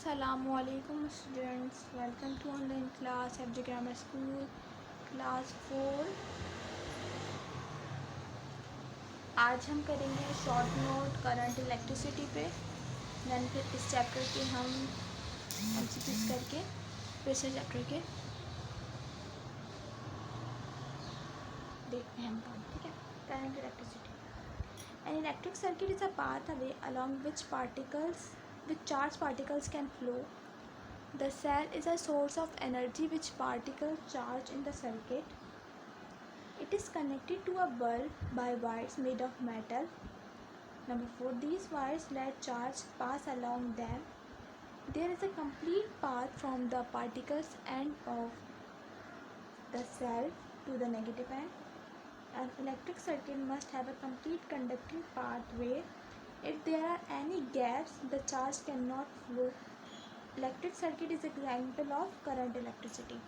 Assalamualaikum students, welcome to online class FJ Grammar School class 4। आज हम करेंगे short note current electricity पे। Then फिर इस चैप्टर के हम एमसीक्यूज करके फिर से चैप्टर के देखते हैं हम काम। ठीक है। Current electricity, an electric circuit is a path away along which charged particles can flow. The cell is a source of energy which particles charge in the circuit. It is connected to a bulb by wires made of metal. Number 4. These wires let charge pass along them. There is a complete path from the particles end of the cell to the negative end. An electric circuit must have a complete conducting pathway. If there are any gaps, the charge cannot flow. Electric circuit is example of current electricity.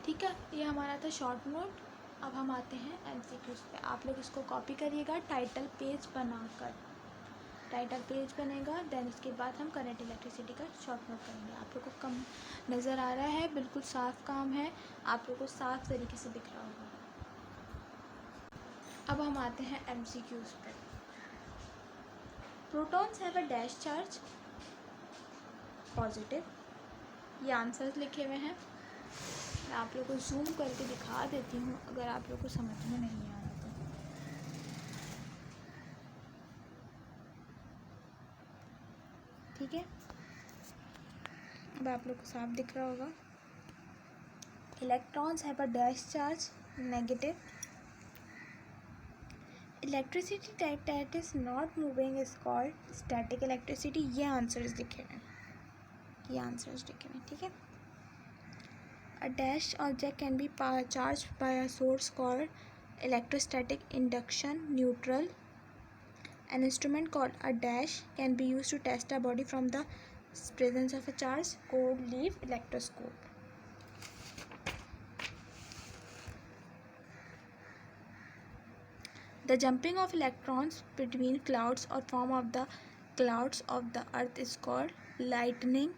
ठीक है, ये हमारा था short note. अब हम आते हैं MCQs पे। आप लोग इसको कॉपी करिएगा टाइटल पेज बनाकर। टाइटल पेज बनेगा, देन उसके बाद हम करंट इलेक्ट्रिसिटी का शॉर्ट नोट करेंगे। आप लोग को कम नज़र आ रहा है, बिल्कुल साफ काम है, आप लोग को साफ तरीके से दिख रहा होगा। अब हम आते हैं एमसीक्यूज पे। Protons have a dash charge positive, ये आंसर्स लिखे हुए हैं। मैं आप लोग को जूम करके दिखा देती हूँ अगर आप लोग को समझ में नहीं आ रहा तो। ठीक है, अब आप लोग को साफ दिख रहा होगा। Electrons have a dash charge negative. Electricity that is not moving is called static electricity, ये आंसर्स लिखे हुए हैं, ये आंसर्स लिखे हुए हैं। ठीक है। A dash object can be charged by a source called electrostatic induction neutral. An instrument called a dash can be used to test a body from the presence of a charge called leaf electroscope. The jumping of electrons between clouds or form of the clouds of the earth is called lightning.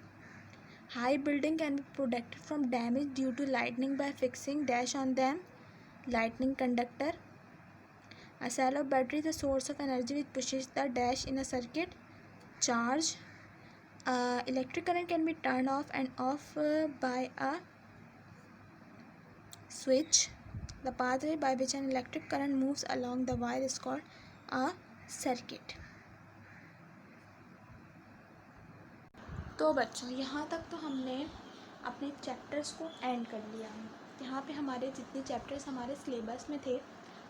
High building can be protected from damage due to lightning by fixing dash on them. Lightning conductor. A cell of battery is a source of energy which pushes the dash in a circuit. Charge. Electric current can be turned off and off by a switch. The pathway by which an electric current moves along the wire is called a circuit. तो बच्चों, यहाँ तक तो हमने अपने chapters को and कर लिया है। यहाँ पे हमारे जितने चैप्टर्स हमारे सिलेबस में थे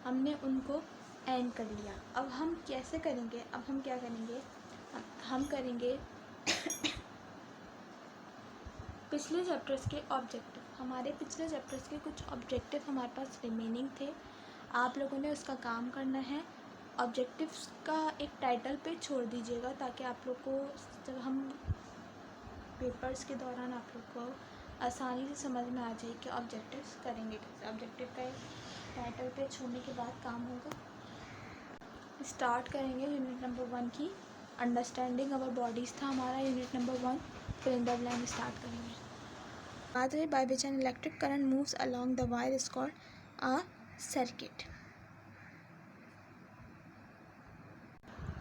हमने उनको एंड कर लिया। अब हम कैसे करेंगे, अब हम क्या करेंगे, हम करेंगे पिछले चैप्टर्स के ऑब्जेक्टिव। हमारे पिछले चैप्टर्स के कुछ ऑब्जेक्टिव हमारे पास रिमेनिंग थे, आप लोगों ने उसका काम करना है। ऑब्जेक्टिव्स का एक टाइटल पे छोड़ दीजिएगा ताकि आप लोग को जब हम पेपर्स के दौरान आप लोग को आसानी से समझ में आ जाए कि ऑब्जेक्टिव्स करेंगे कैसे। ऑब्जेक्टिव का एक टाइटल पे छोड़ने के बाद काम होगा। स्टार्ट करेंगे यूनिट नंबर 1 की अंडरस्टैंडिंग अवर बॉडीज़ था हमारा यूनिट नंबर 1। फिर इन द ब्लैंक स्टार्ट करेंगे। Pathway by which an electric current moves along the wire is called a circuit.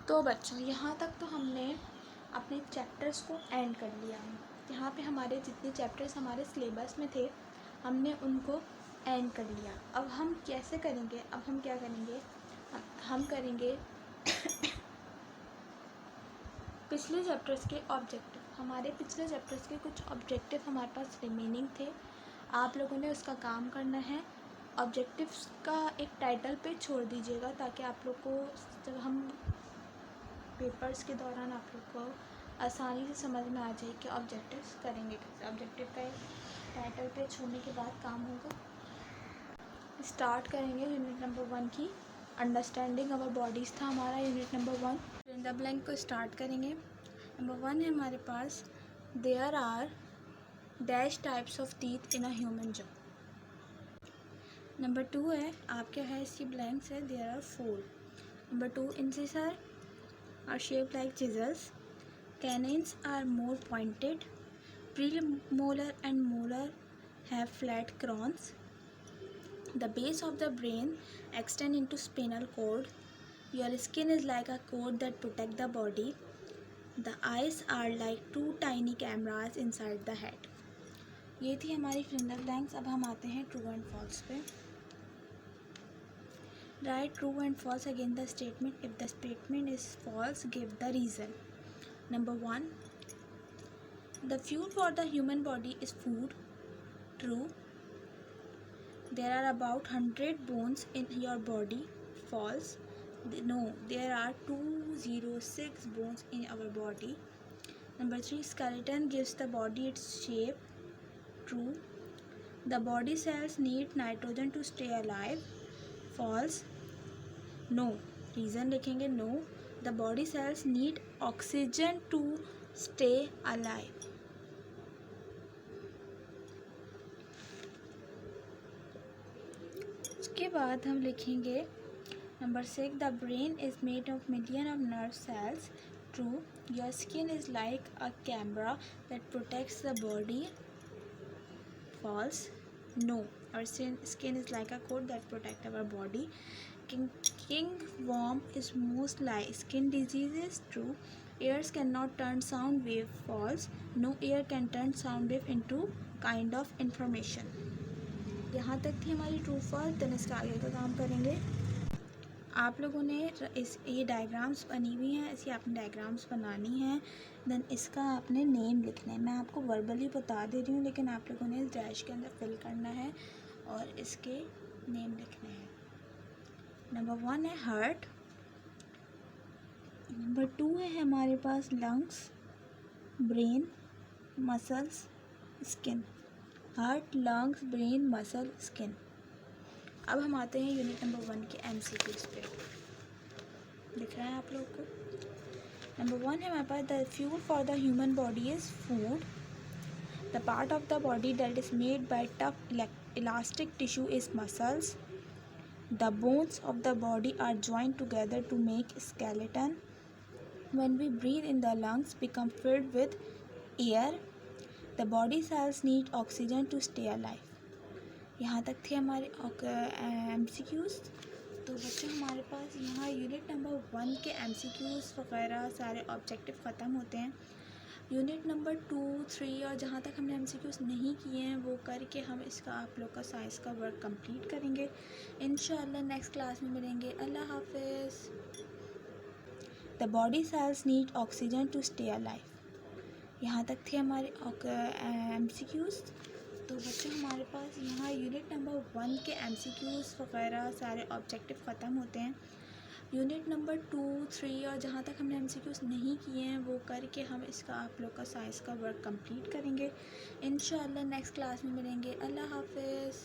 तो बच्चों, यहाँ तक तो हमने अपने चैप्टर्स को एंड कर लिया है। यहाँ पे हमारे जितने चैप्टर्स हमारे सिलेबस में थे हमने उनको एंड कर लिया। अब हम कैसे करेंगे, अब हम क्या करेंगे, हम करेंगे पिछले चैप्टर्स के ऑब्जेक्टिव। हमारे पिछले चैप्टर्स के कुछ ऑब्जेक्टिव हमारे पास रिमेनिंग थे, आप लोगों ने उसका काम करना है। ऑब्जेक्टिव्स का एक टाइटल पे छोड़ दीजिएगा ताकि आप लोग को जब हम पेपर्स के दौरान आप लोग को आसानी से समझ में आ जाए कि ऑब्जेक्टिव्स करेंगे कैसे। ऑब्जेक्टिव का एक टाइटल पे छोड़ने के बाद काम होगा। स्टार्ट करेंगे यूनिट नंबर 1 की अंडरस्टैंडिंग अवर बॉडीज़ था हमारा unit number 1। In the blank को स्टार्ट करेंगे। नंबर 1 है हमारे पास, there are dash types of teeth in a human jaw. Number 2 है, आप क्या है इसकी ब्लैंक्स है, there are 4। Number 2 incisors are shaped like chisels. Canines are more pointed. Premolar and molar have flat crowns. The base of the brain extends into spinal cord. Your skin is like a coat that protects the body. The eyes are like two tiny cameras inside the head. ये थी हमारी fill in the blanks. अब हम आते हैं true and false पे. Write true and false against the statement. If the statement is false, give the reason. Number 1. The fuel for the human body is food. True. There are about 100 bones in your body. False. No, there are 206 bones in our body. Number 3. Skeleton gives the body its shape. True. The body cells need nitrogen to stay alive. False. No. Reason लिखेंगे no. The body cells need oxygen to stay alive. उसके बाद हम लिखेंगे Number 6. The brain is made of millions of nerve cells. True. Your skin is like a camera that protects the body. False. No. Our skin is like a coat that protects our body. Kingworm is most like skin diseases. True. Ears cannot turn sound wave. False. No ear can turn sound wave into kind of information. यहाँ तक थी हमारी true false. Then इसका आगे का काम करेंगे. आप लोगों ने ये डायग्राम्स बनी हुई हैं, इसकी आपने डायग्राम्स बनानी है. देन इसका आपने नेम लिखना है. मैं आपको वर्बली बता दे रही हूँ, लेकिन आप लोगों ने इस डैश के अंदर फिल करना है और इसके नेम लिखने हैं. नंबर 1 है हार्ट. नंबर 2 है हमारे पास lungs, brain, muscles, skin. Heart, lungs, brain, muscle, skin. अब हम आते हैं यूनिट नंबर 1 के MCQs पे. दिख रहा है आप लोग को. नंबर 1 है हमारे पास the fuel for the human body is food. The part of the body that is made by tough elastic tissue is muscles. The bones of the body are joined together to make skeleton. When we breathe in, the lungs become filled with air. The body cells need oxygen to stay alive. यहाँ तक थे हमारे MCQs. तो बच्चों हमारे पास यहाँ unit number 1 के MCQs वगैरह सारे ऑब्जेक्टिव ख़त्म होते हैं. यूनिट नंबर 2, 3 और जहाँ तक हमने MCQs नहीं किए हैं वो करके हम इसका आप लोग का साइंस का वर्क कंप्लीट करेंगे. इंशाल्लाह नेक्स्ट क्लास में मिलेंगे. अल्लाह हाफिज़. The body cells need oxygen to stay alive. यहाँ तक थे हमारे MCQs. तो बच्चों हमारे पास यहाँ यूनिट नंबर 1 के MCQs वगैरह सारे ऑब्जेक्टिव ख़त्म होते हैं. यूनिट नंबर 2, 3 और जहाँ तक हमने MCQs नहीं किए हैं वो करके हम इसका आप लोग का साइंस का वर्क कंप्लीट करेंगे. इंशाल्लाह नेक्स्ट क्लास में मिलेंगे. अल्लाह हाफिज़.